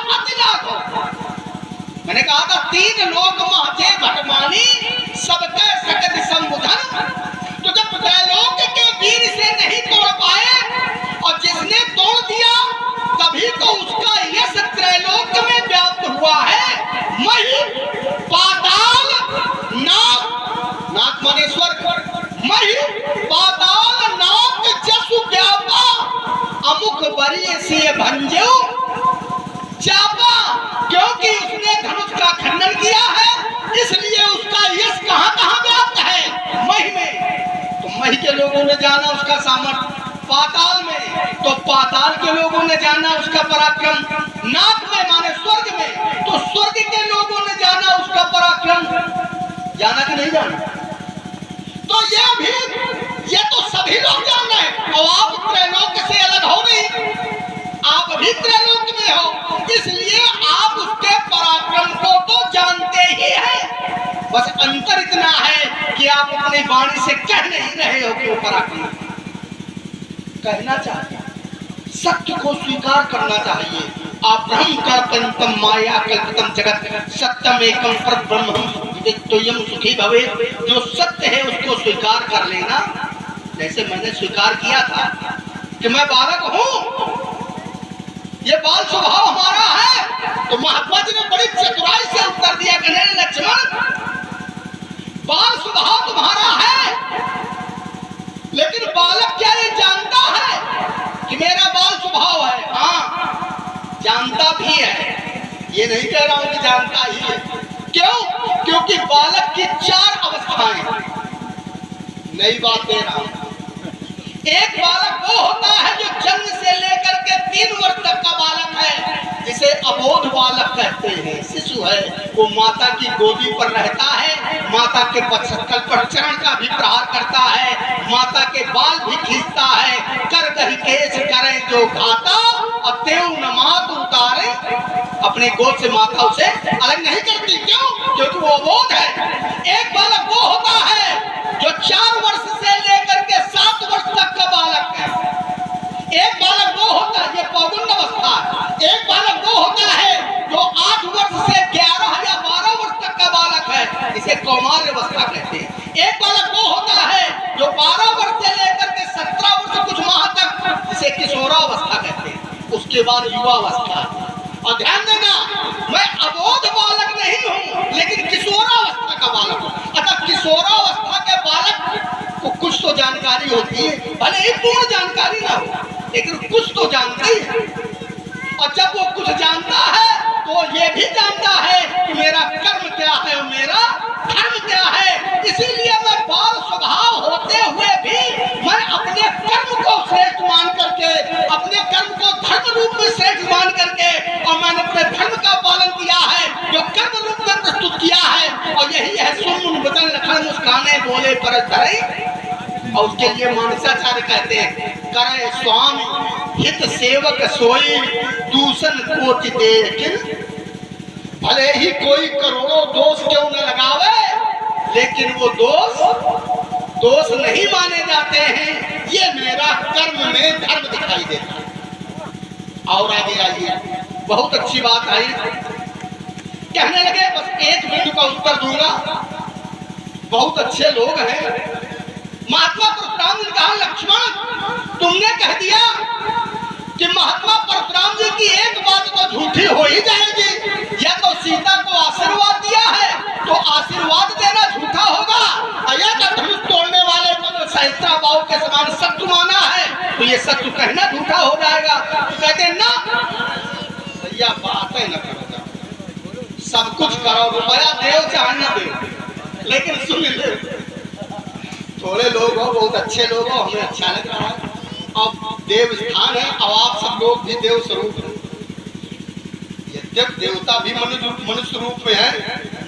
मैंने कहा था 3 लोग महते भटमानी सबके सकत संबुधन। तो जब त्रैलोक के वीर से नहीं तोड़ पाए और जिसने तोड़ दिया तभी तो उसका यश त्रैलोक में व्याप्त हुआ है। मही पाताल नाग, नाग मनेश्वर, मही पाताल नाग जसु व्यापा अमुख बरिय से भंजो चापा। क्योंकि उसने धनुष का खंडन किया है इसलिए उसका यश कहां कहां व्याप्त है? मही में। तो मही के लोगों ने जाना उसका सामर्थ्य, पाताल में तो पाताल के लोगों ने जाना उसका पराक्रम, नाग में माने स्वर्ग में तो स्वर्ग के लोगों ने जाना उसका पराक्रम। जाना कि नहीं जाना? तो ये तो सभी लोग जान रहे हैं और आप त्रैलोक से अलग हो नहीं, आप भी त्रैलोक में हो, इसलिए आप उसके पराक्रम को तो जानते ही हैं। बस अंतर इतना है कि आप अपनी वाणी से कह नहीं रहे हो कि वो पराक्रम कहना चाहिए, सत्य को स्वीकार करना चाहिए। अब्रह्म कल्पितम माया कल्पितम जगत सत्यम एकम पर ब्रह्म विदितोयम सुखी भवे। जो सत्य है उसको स्वीकार कर लेना। जैसे मैंने स्वीकार किया था कि मैं बालक हूँ, ये बाल स्वभाव हमारा है, तो महात्मा जी ने बड़ी चतुराई से उत्तर दिया कि नहीं लक्ष्मण, बाल स्वभाव तुम्हारा है, लेकिन बालक क्या ये जानता है कि मेरा बाल स्वभाव है? हाँ, जानता भी है, ये नहीं कह रहा हूं कि जानता ही है। क्यों? क्योंकि बालक की 4 अवस्थाएं, नई बात दे रहा हूं। एक बालक वो होता है जो जन्म से लेकर के 3 वर्ष तक का बालक है, जिसे अबोध बालक कहते हैं। शिशु है, वो माता की गोदी पर रहता है, माता के पक्षस्थल पर चरण का भी प्रहार करता है, माता के बाल भी खींचता है। कर गही केश करें जो घाता और तेव न मात उतारे, अपने गोद से माता उसे अलग नहीं करती। क्यों? क्योंकि वो अबोध है। एक बालक वो होता है जो 4 वर्ष से लेकर के 7 वर्ष तक का बालक है। एक बालक वो होता है, ये पौगुंड अवस्था है। एक बालक वो होता है जो 8 वर्ष से 11 या 12 वर्ष तक का बालक है, इसे कौमार अवस्था कहते हैं। एक बालक वो होता है जो 12 वर्ष से लेकर के 17 वर्ष कुछ माह तक, इसे किशोरावस्था कहते हैं। उसके बाद युवा अवस्था। और ध्यान देना, मैं अबोध बालक नहीं हूं, लेकिन किशोरावस्था का बालक हूं। अतः किशोरावस्था के बालक को कुछ तो जानकारी होती है, भले ही पूर्ण जानकारी ना हो, लेकिन कुछ तो जानता ही है। और जब वो कुछ जानता है तो ये भी जानता है कि मेरा कर्म क्या है और मेरा धर्म क्या है। इसीलिए मैं बाल स्वभाव होते हुए भी मैं अपने कर्म को श्रेष्ठ मान करके, अपने कर्म को धर्म रूप में श्रेष्ठ मान करके, और मैंने अपने धर्म का पालन किया है जो कर्म रूप में प्रस्तुत किया है। और यही है सुन बदन लखन मुस्काने बोले पर धरे। और उसके लिए मानसाचार्य कहते हैं, करे स्वामी हित सेवक सोई दूषण कोटि दे। भले ही कोई करोड़ों दोष क्यों न लगावे, लेकिन वो दोष नहीं माने जाते हैं। ये मेरा कर्म में धर्म दिखाई देता है। और आगे आइए, बहुत अच्छी बात आई। कहने लगे, बस एक बिंदु का उत्तर दूंगा। बहुत अच्छे लोग हैं। महात्मा परशुराम ने कहा, लक्ष्मण तुमने कह दिया कि महात्मा परशुराम जी की एक बात तो झूठी हो ही जाएगी। या तो सीता को आशीर्वाद दिया है तो आशीर्वाद देना झूठा होगा, या शत्रु माना है तो ये शत्रु कहना झूठा हो जाएगा। तो कहते हैं ना भैया बातें न करो, सब कुछ करो, रुपया देव चाहे न देव, लेकिन सुन ले, थोड़े लोग हो, बहुत अच्छे लोग हो, हमें अच्छा लग रहा है। अब देव स्थान है, अब आप सब लोग भी देव स्वरूप हैं। यद्यप देवता भी मनुष्य रूप में है,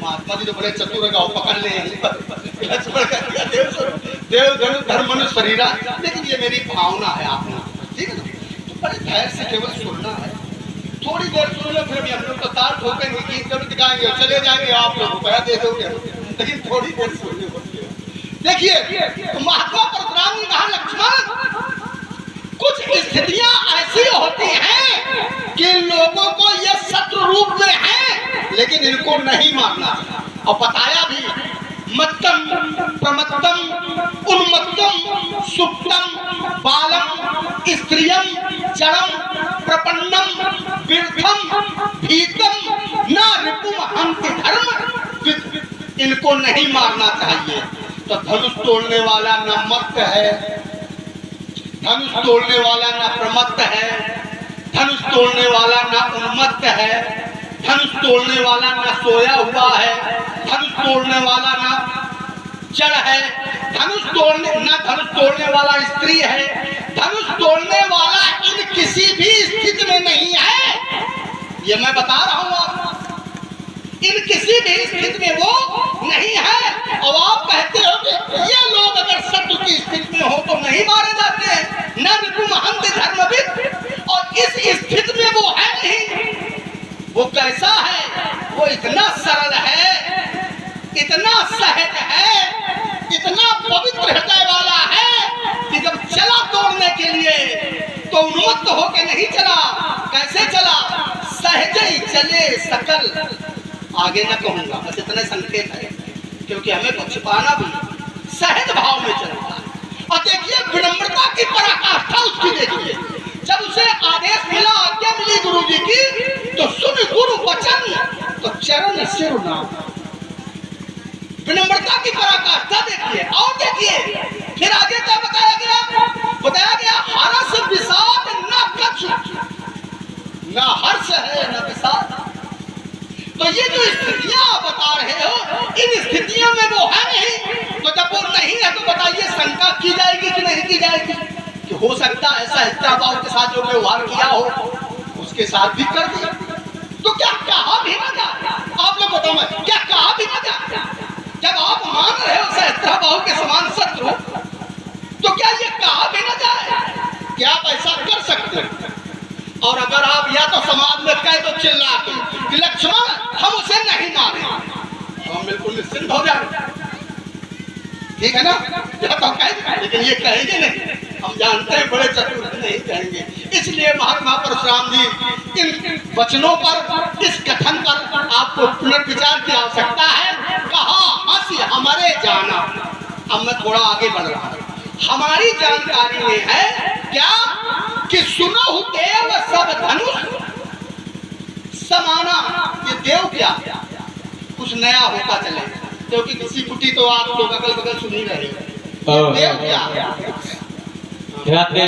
महात्मा जी तो बड़े चतुर गाँव पकड़ ले लक्ष्मण का दिया देव स्वरूप, देव धर्म मनुष्य शरीर, लेकिन ये मेरी भावना है आपने, ठीक है ना? तो बड़े धैर्य से केवल सुनना है, थोड़ी देर सुन लो, फिर भी हम लोग तो तार ठोकेंगे, गीत कभी दिखाएंगे, चले जाएंगे, आप लोग रुपया दे दोगे, लेकिन थोड़ी देर सुन लो। देखिए तो महात्मा परशुराम ने कहा लक्ष्मण कुछ स्थितियां ऐसी होती हैं कि लोगों को ये शत्रु रूप में है, लेकिन इनको नहीं मारना। और बताया भी मत्तम प्रमत्तम उन्मत्तम सुप्तम बालम स्त्रियम जड़म प्रपन्नम विर्थम भीतम न रिपुम हंति धर्म, इनको नहीं मारना चाहिए। तो धनुष तोड़ने वाला न मत्त है, धनुष तोड़ने वाला न प्रमत्त है, धनुष तोड़ने वाला न उन्मत्त है, धनुष तोड़ने वाला न सोया हुआ है, धनुष तोड़ने वाला न जड़ है, धनुष तोड़ने वाला स्त्री है, धनुष तोड़ने वाला इन किसी भी स्थिति में नहीं है। ये मैं बता रहा हूं आपको, इन किसी भी स्थिति में वो नहीं है। और आप कहते हो कि ये लोग अगर शत्रु की स्थिति में हो तो नहीं मारे जाते हैं, न विपुमहंत धर्मविद, और इस स्थिति में वो है नहीं। वो कैसा है? वो इतना सरल है, इतना सहज है, इतना पवित्र हृदय वाला है कि जब चला तोड़ने के लिए तो उन्मत्त होके नहीं चला। कैसे चला? सहज ही चले सकल, आगे न कहूंगा, बस इतने संकेत है, क्योंकि हमें कुछ छिपाना भी, सहज भाव में चलता है। और देखिए विडंबरता की पराकाष्ठा उसकी, देखिए जब उसे आदेश मिला, आज्ञा मिली गुरु जी की, तो सुन गुरु वचन तो चरण सिर नाम। विडंबरता की पराकाष्ठा देखिए। और देखिए फिर आगे क्या बताया गया, हर्ष विषाद न कछु, न हर्ष है न विषाद। तो ये जो स्थितियां आप बता रहे हो, इन स्थितियों में वो है नहीं, तो जब वो नहीं है तो बताइए शंका की जाएगी कि नहीं की जाएगी? कि हो सकता है ऐसा हिस्साबाव के साथ जो व्यवहार किया हो उसके साथ भी कर दिया, तो क्या कहा भी ना जाए? आप लोग बताओ, मैं क्या कहा भी ना जाए? जब आप मान रहे हो सहस्त्राबाहु के समान शत्रु, तो क्या ये कहा भी ना जाए? क्या आप ऐसा कर सकते हैं? और अगर आप या तो समाज में कह दो चिल्ला के कि लक्ष्मण हम उसे नहीं मारे, तो हम बिल्कुल निश्चिंत हो जाए, ठीक है ना? या तो कहेंगे, लेकिन ये कहेंगे नहीं, हम जानते हैं बड़े चतुर नहीं कहेंगे। इसलिए महात्मा परशुराम जी इन वचनों पर, इस कथन पर आपको पुनर्विचार की आवश्यकता है। कहा हंसी हमारे जाना। अब मैं थोड़ा आगे बढ़ रहा हूं, हमारी जानकारी में है क्या कि सुनो देव सब धनुष समाना। ये देव क्या कुछ नया होता चले, क्योंकि किसी कुटी तो आप लोग अगल बगल सुन ही रहे हो। देव क्या ध्यान दें,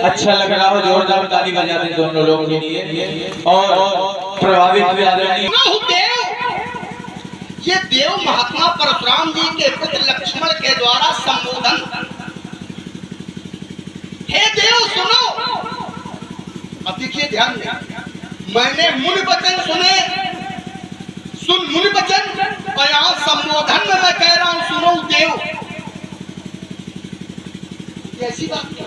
अच्छा लग रहा हो जोरदार ताली बजा दें दोनों लोगों के लिए, और प्रभावित भी आ रहे हैं। देव, ये देव महात्मा परशुराम जी के पुत्र लक्ष्मण के द्वारा संबोधन। हे देव सुनो। अब देखिए ध्यान दें, मैंने मुनि वचन सुने, सुन मुनि वचन, और यहाँ संबोधन में मैं कह रहा हूं सुनो देव। ऐसी बात क्या?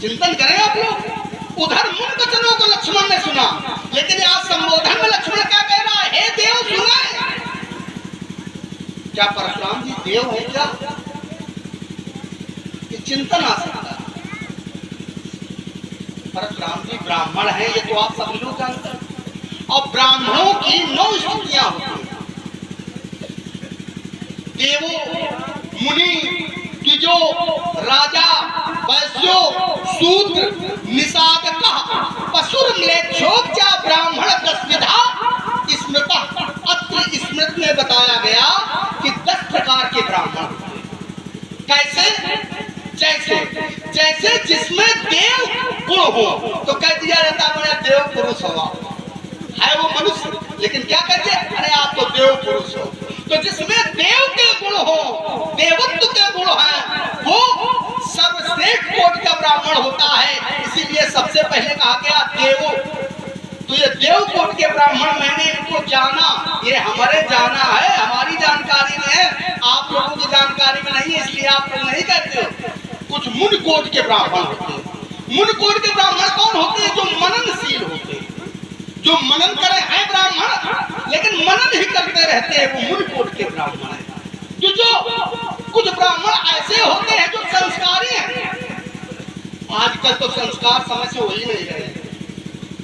चिंतन करें आप लोग। उधर मुनि वचनों को लक्ष्मण ने सुना, लेकिन यहाँ संबोधन में लक्ष्मण क्या कह रहा है? हे देव सुना। क्या परशुराम जी देव है क्या? चिंतन आ सकता है। परशुराम जी ब्राह्मण हैं, ये तो आप सब लोग जानते हैं। और ब्राह्मणों की 9 स्थितियां होती हैं। देवो, मुनि, द्विजो, राजा, वैश्यो, शूद्र, निषादकः, पशुर म्लेच्छोपचा ब्राह्मण 10 विधा। इसमें स्मृता अत्र स्मृत में बताया गया कि 10 प्रकार के ब्राह्मण। कैसे? जैसे जैसे जिसमें देव गुण हो तो कह दिया जाता है बड़ा देव पुरुष होगा, है वो मनुष्य, लेकिन क्या कहते हैं, अरे आप तो देव पुरुष हो। तो जिसमें देव के गुण हो, देवत्व के गुण है, वो सर्वश्रेष्ठ कोटि का ब्राह्मण होता है। इसीलिए सबसे पहले कहा गया देवो। तो ये देव कोट के ब्राह्मण मैंने इनको जाना, ये हमारे जाना है, हमारी जानकारी में है, आप लोगों की जानकारी में नहीं है, इसलिए आप लोग नहीं कहते हो। कुछ मुन कोट के ब्राह्मण होते हैं। मुन कोट के ब्राह्मण कौन होते हैं? जो मननशील होते हैं, जो मनन करे हैं ब्राह्मण, लेकिन मनन ही करते रहते हैं, वो मुन कोट के ब्राह्मण है। जो कुछ ब्राह्मण ऐसे होते हैं जो संस्कारी हैं। आजकल तो संस्कार समय से हो ही नहीं रहे।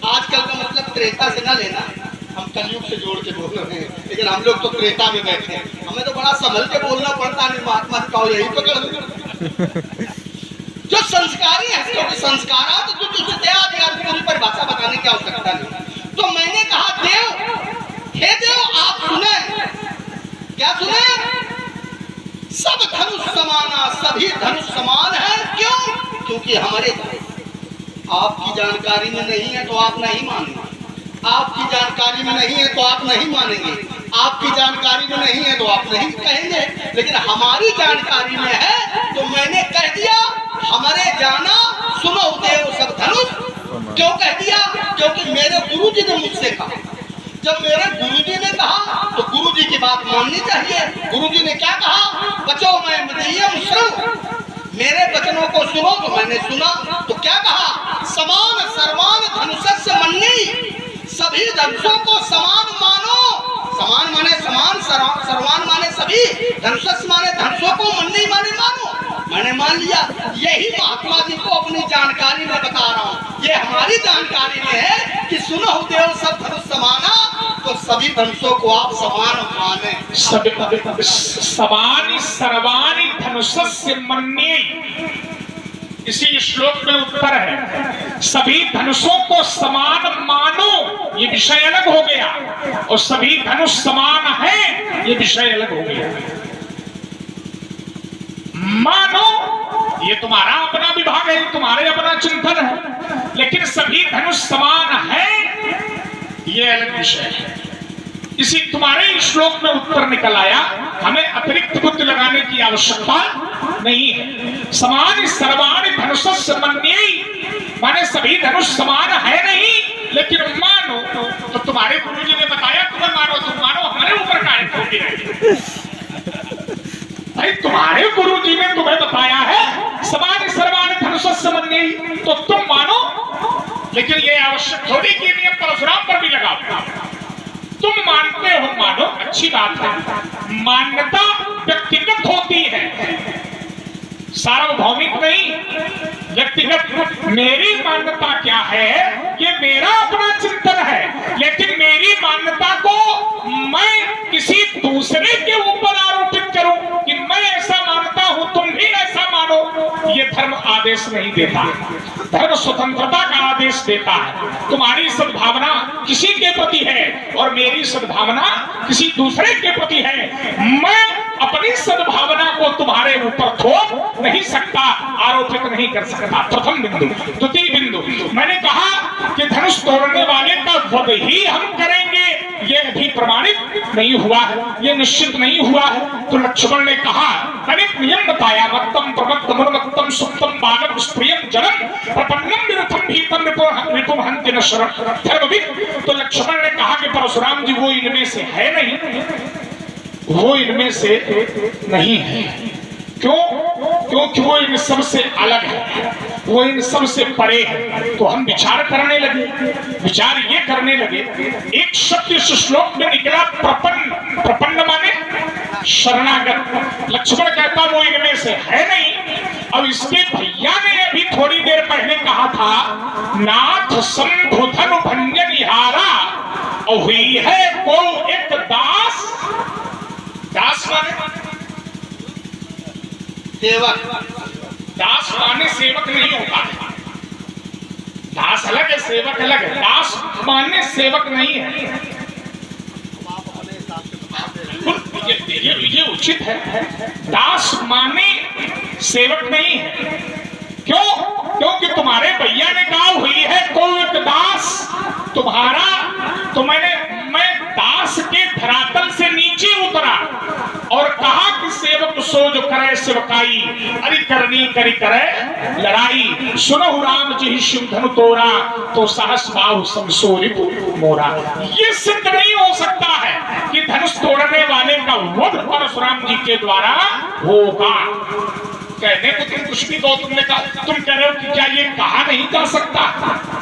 आजकल का मतलब त्रेता से ना लेना, हम कलयुग से जोड़ के बोल रहे हैं, लेकिन हम लोग तो त्रेता में बैठे हैं, हमें तो बड़ा संभल के बोलना पड़ता है। महात्मा का यही तो जो संस्कारी है, क्योंकि संस्कारात जो पूरी परिभाषा बताने की आवश्यकता नहीं। तो मैंने कहा देव, हे देव आप सुने, क्या सुने? सब धनुष समाना, सभी धनुष समान है। क्यों? क्योंकि हमारे आपकी जानकारी में नहीं है तो आप नहीं मानेंगे, आपकी जानकारी में नहीं है तो आप नहीं मानेंगे, आपकी जानकारी में नहीं है तो आप नहीं कहेंगे, लेकिन हमारी जानकारी में है तो मैंने कह दिया। हमारे जाना सुनो देव सब धनुष। क्यों कह दिया? क्योंकि मेरे गुरुजी ने मुझसे कहा। जब मेरे गुरुजी ने कहा तो गुरुजी की बात माननी चाहिए। गुरुजी ने क्या कहा? बचो मैं मदीयम श्रव, मेरे वचनों को सुनो। तो मैंने सुना। तो क्या कहा? समान सर्वान धनुषस्य मन्नी, सभी धनुषों को समान मानो। समान माने समान, सर्वान माने सभी, धनुषस्य माने धनुषों को, मन्नी माने मानो। मैंने मान लिया। यही महात्मा जी को अपनी जानकारी में बता रहा हूँ। ये हमारी जानकारी में है कि सुनो देव सब धनुष समाना, तो सभी धनुषों को आप समान माने। समान सर्वाणि धनुषस्य मन्ये, इसी श्लोक में उत्तर है। सभी धनुषों को समान मानो, ये विषय अलग हो गया, और सभी धनुष समान है, ये विषय अलग हो गया। मानो ये तुम्हारा अपना विभाग है, तुम्हारे अपना चिंतन है, लेकिन सभी धनुष समान है, ये अलग विषय है। इसी तुम्हारे श्लोक में उत्तर निकल आया। हमें अतिरिक्त बुद्धि लगाने की आवश्यकता नहीं है। समान सर्वाणि धनुषस्य मन्ये, माने सभी धनुष समान है नहीं, लेकिन मानो। तो तुम्हारे गुरुजी ने बताया तुम्हें मानो, तुम मानो, हमारे ऊपर काहे ठोकी रहे? भाई तुम्हारे गुरुजी ने तुम्हें बताया है समान सर्वान धनुषस्य मन्ये, तो तुम मानो। लेकिन ये आवश्यक थोड़ी कि नियम परशुराम पर भी लगाओ। तुम मानते हो, मानो, अच्छी बात है। मान्यता व्यक्तिगत होती है, सार्वभौमिक नहीं, व्यक्तिगत। मेरी मान्यता क्या है? ये मेरा अपना चिंतन है, लेकिन मेरी मान्यता को मैं किसी दूसरे के ऊपर आरोपित करूं कि मैं ऐसा मानता हूं, तुम भी ऐसा मानो, ये धर्म आदेश नहीं देता। धर्म स्वतंत्रता का आदेश देता है। तुम्हारी सद्भावना किसी के प्रति है और मेरी सद्भावना किसी दूसरे के प्रति है। मैं अपनी सद्भावना को तुम्हारे ऊपर थोप नहीं सकता, आरोपित नहीं कर सकता। प्रथम बिंदु। द्वितीय बिंदु, मैंने कहा कि धनुष तोड़ने वाले का वध ही हम करेंगे, ये अभी प्रमाणित नहीं हुआ है, ये निश्चित नहीं हुआ है। तो लक्ष्मण ने कहा, अनेक नियम बताया, मत्तम प्रमत्तम उन्मत्तम सुप्तम बालम स्त्रियम जलम प्रपन्नम विरुद्धम भीतम रिपुम हन्ति न शरण धर्मविद। तो लक्ष्मण ने कहा कि परशुराम जी वो इनमें से है नहीं, वो इनमें से नहीं है। क्यों? क्योंकि वो इन सब से अलग है, वो इन सब से परे है। तो हम विचार करने लगे, विचार ये करने लगे, एक शब्द इस श्लोक में निकला प्रपन्न। प्रपन्न माने शरणागत। लक्ष्मण कहता वो इनमें से है नहीं। अब इसके भैया ने अभी थोड़ी देर पहले कहा था, नाथ संभुधन भंजन निहारा, और हुई है को एक दास। दास माने सेवक। दास माने सेवक नहीं होता। दास अलग है, सेवक अलग है। दास माने सेवक नहीं है। ये उचित है। दास माने सेवक नहीं है। क्यों? क्योंकि तुम्हारे भैया ने कहा हुई है कोई एक दास तुम्हारा, तो मैं दास के धरातल से नीचे उतरा और कहा कि सेवक सो जो करे सेवकाई, अरि करनी करी करे लड़ाई, सुनो राम जी शिव धनु तोरा, तो सहस बाहु समसोरित मोरा। ये सिद्ध नहीं हो सकता है कि धनुष तोड़ने वाले का वध परशुराम जी के द्वारा होगा। कहने को तुम कुछ भी कहो, तुमने कहा, तुम कह रहे हो कि क्या ये कहा नहीं जा सकता?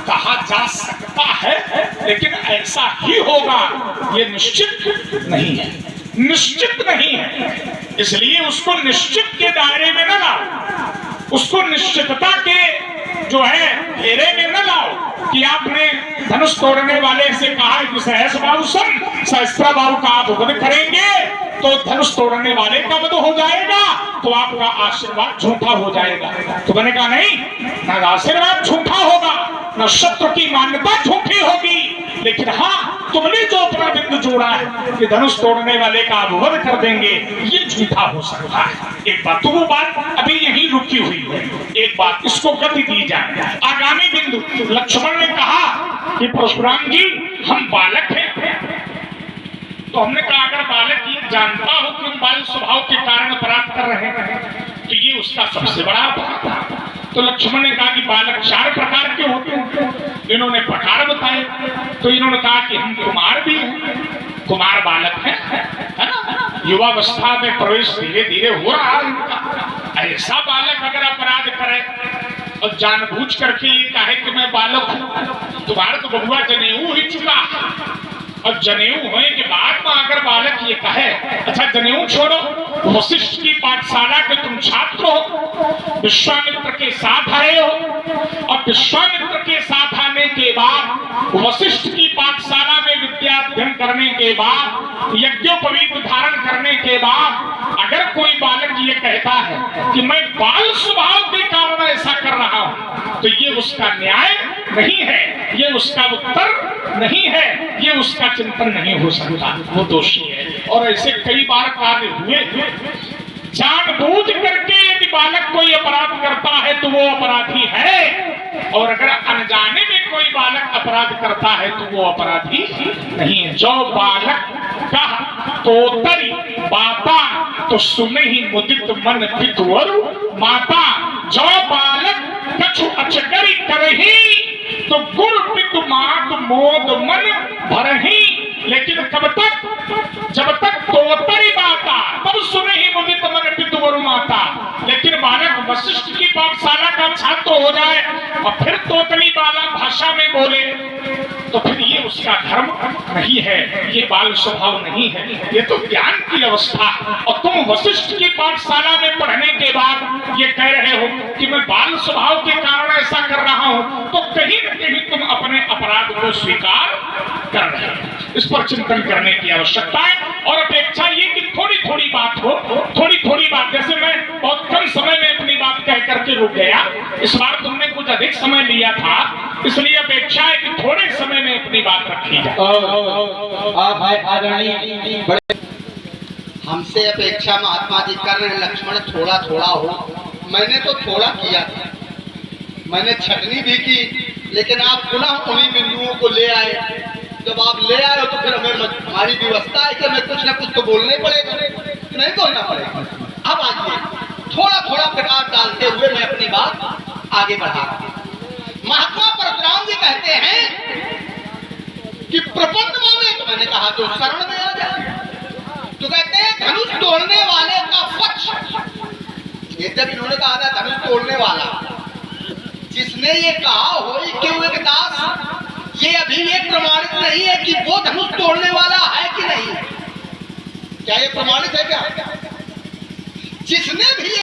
कहा जा सकता है, लेकिन ऐसा ही होगा ये निश्चित नहीं है, निश्चित नहीं है। इसलिए उसको निश्चित के दायरे में न लाओ, उसको निश्चितता के जो है घेरे में न लाओ कि आपने धनुष तोड़ने वाले से कहा कि सहस बाहु सहस्त्र बाहु का आप वध करेंगे तो धनुष तोड़ने वाले का वध हो जाएगा, तो आपका आशीर्वाद झूठा हो जाएगा। तो मैंने कहा नहीं, न आशीर्वाद झूठा होगा, न शत्रु की मान्यता झूठी होगी, लेकिन हाँ तुमने जो अपना बिंदु जोड़ा है कि धनुष तोड़ने वाले का आप वध कर देंगे, ये झूठा हो सकता है। एक बात, तो वो बात अभी यहीं रुकी हुई है, एक बात इसको गति दी जाए। आगामी बिंदु, लक्ष्मण ने कहा कि परशुराम जी हम बालक हैं, तो हमने कहा अगर बालक ये जानता हो कि हम बाल स्वभाव के कारण अपराध कर रहे हैं तो ये उसका सबसे बड़ा अपराध। तो लक्ष्मण ने कहा कि बालक 4 प्रकार के होते हैं। इन्होंने प्रकार बताए, तो इन्होंने कहा कि हम कुमार भी हैं, कुमार बालक हैं, है ना, युवावस्था में प्रवेश धीरे धीरे हो रहा है। ऐसा बालक अगर अपराध करे और जानबूझ करके ये कहे कि मैं बालक हूं, तुम्हारा तो बबुआ जनेऊ ही चुका, और जनेऊ होने के बाद में अगर बालक ये कहे, अच्छा जनेऊ छोड़ो, वशिष्ठ की पाठशाला के तुम छात्र हो, विश्वामित्र के साथ आए हो, और विश्वामित्र के साथ आने के बाद वशिष्ठ की पाठशाला में विद्या अध्ययन करने के बाद यज्ञोपवीत धारण करने के बाद अगर कोई बालक ये कहता है कि मैं बाल स्वभाव के कारण ऐसा कर रहा हूं, तो ये उसका न्याय नहीं है, ये उसका उत्तर नहीं है, ये उसका चिंतन नहीं हो सकता, वो दोषी है। और ऐसे कई बार कार्य हुए। जानबूझ करके यदि बालक कोई अपराध करता है तो वो अपराधी है, और अगर अनजाने में कोई बालक अपराध करता है तो वो अपराधी नहीं है। जो बालक कहा तो तरी बाता, तो सुने ही मुदित मन पितुवर माता। जो बालक कछु अचकरी करही, तो गुरु पितु मात मोद मन भरही। लेकिन कब तक? जब तक तोतरी बाता, तब सुने ही मुदित मन पितु वरु माता। लेकिन बालक वशिष्ठ की पाठशाला का छात्र हो जाए और फिर तोतली बाला भाषा में बोले, तो फिर ये उसका धर्म नहीं है, ये बाल स्वभाव नहीं है, ये तो ज्ञान की अवस्था। और तुम वशिष्ठ की पाठशाला में पढ़ने के बाद ये कह रहे हो कि मैं बाल स्वभाव के कारण ऐसा कर रहा हूं, तो कहीं न कहीं तुम अपने अपराध को स्वीकार कर रहे हो। इस पर चिंतन करने की आवश्यकता है। और अपेक्षा ये कि थोड़ी थोड़ी बात हो, थोड़ी थोड़ी बात, जैसे मैं बहुत कम समय में अपनी बात कह करके रुक गया, इस बार तुमने कुछ अधिक समय लिया था, इसलिए अपेक्षा है कि थोड़े समय में अपनी बात रखी जाए। हमसे अपेक्षा महात्मा जी कर रहे हैं लक्ष्मण थोड़ा थोड़ा हो। मैंने तो थोड़ा किया था, मैंने छटनी भी की, लेकिन आप पुनः उन्हीं बिंदुओं को ले आए। जब आप ले आए हो तो फिर हमारी व्यवस्था है कि मैं कुछ ना कुछ तो बोलना ही पड़ेगा, नहीं बोलना पड़ेगा। अब आइए थोड़ा थोड़ा प्रकाश डालते हुए मैं अपनी बात आगे बढ़ा। महात्मा परशुराम जी कहते हैं कि प्रपंच माने, तो मैंने कहा तो शरण में आ जाए। तो कहते हैं धनुष तोड़ने वाले का पक्ष। ये जब इन्होंने कहा था धनुष तोड़ने वाला, जिसने ये कहा हो क्यों एक दास, ये अभी ये प्रमाणित नहीं है कि वो धनुष तोड़ने वाला है कि नहीं। क्या ये प्रमाणित है क्या? जिसने भी